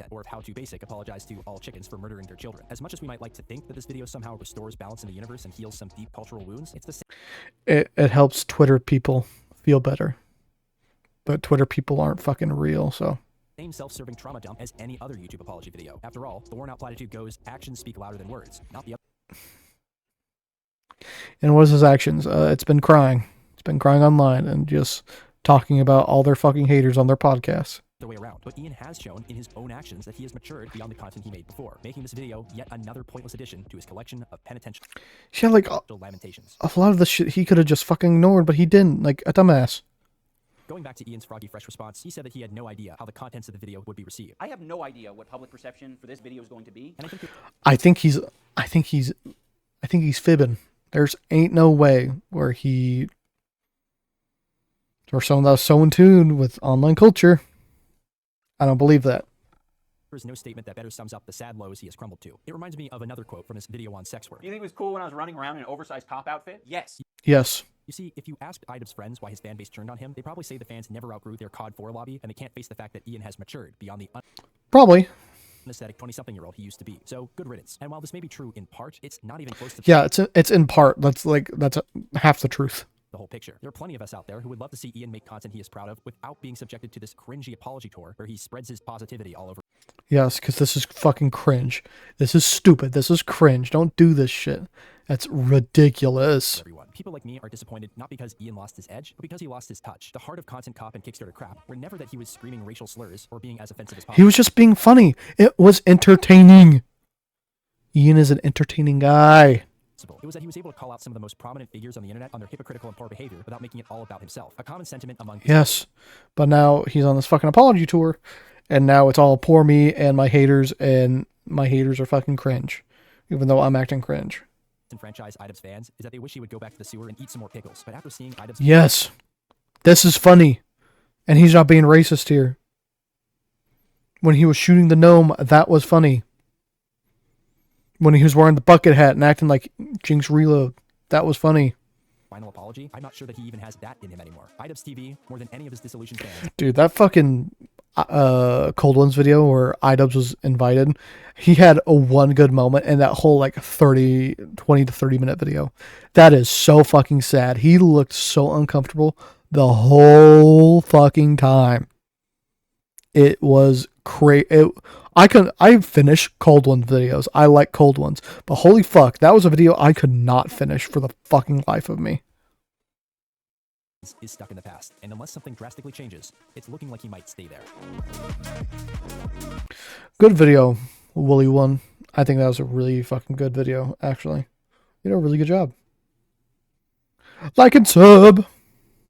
Or How to Basic apologize to all chickens for murdering their children. As much as we might like to think that this video somehow restores balance in the universe and heals some deep cultural wounds, it's the same. It helps Twitter people feel better. But Twitter people aren't fucking real, so. Same self-serving trauma dump as any other YouTube apology video. After all, the worn-out platitude goes, actions speak louder than words, not the other. And what is his actions? It's been crying. It's been crying online and just talking about all their fucking haters on their podcasts. The way around, but Ian has shown in his own actions that he has matured beyond the content he made before, making this video yet another pointless addition to his collection of penitential lamentations. A lot of the shit he could have just fucking ignored, but he didn't, like a dumbass. Going back to Ian's Froggy Fresh response, he said that he had no idea how the contents of the video would be received. I have no idea what public perception for this video is going to be. And I think he's fibbing. There's ain't no way where someone that was so in tune with online culture. I don't believe that. There is no statement that better sums up the sad lows he has crumbled to. It reminds me of another quote from his video on sex work. Do you think it was cool when I was running around in an oversized cop outfit? Yes. Yes. You see, if you asked IDubbbz friends why his fan base turned on him, they probably say the fans never outgrew their COD 4 lobby, and they can't face the fact that Ian has matured beyond the Probably. aesthetic 20-something-year-old he used to be. So, good riddance. And while this may be true in part, it's not even close to Yeah, it's in part. That's half the truth. the whole picture. There are plenty of us out there who would love to see Ian make content he is proud of without being subjected to this cringy apology tour where he spreads his positivity all over. Yes, because this is fucking cringe. This is stupid. This is cringe. Don't do this shit. That's ridiculous. Everyone. People like me are disappointed not because Ian lost his edge, but because he lost his touch. The heart of content cop and Kickstarter crap were never that he was screaming racial slurs or being as offensive as possible. He was just being funny. It was entertaining. Ian is an entertaining guy. It was that he was able to call out some of the most prominent figures on the internet on their hypocritical and poor behavior without making it all about himself. A common sentiment among Yes, but now he's on this fucking apology tour, and now it's all poor me and my haters are fucking cringe, even though I'm acting cringe. Franchise IDubbbz fans is that they wish he would go back to the sewer and eat some more pickles. But after seeing IDubbbz, Yes, this is funny, and he's not being racist here. When he was shooting the gnome, that was funny. When he was wearing the bucket hat and acting like Jinx Reload, that was funny. final apology, I'm not sure that he even has that in him anymore. IDubbbz TV, more than any of his disillusioned fans. Dude, that fucking Cold Ones video where IDubbbz was invited, he had a one good moment in that whole like 20 to 30 minute video. That is so fucking sad. He looked so uncomfortable the whole fucking time. It was crazy. I finish Cold Ones videos. I like Cold Ones. But holy fuck, that was a video I could not finish for the fucking life of me. Is stuck in the past, and unless something drastically changes, it's looking like he might stay there. Good video, Wollyone. I think that was a really fucking good video, actually. You did a really good job. Like and sub!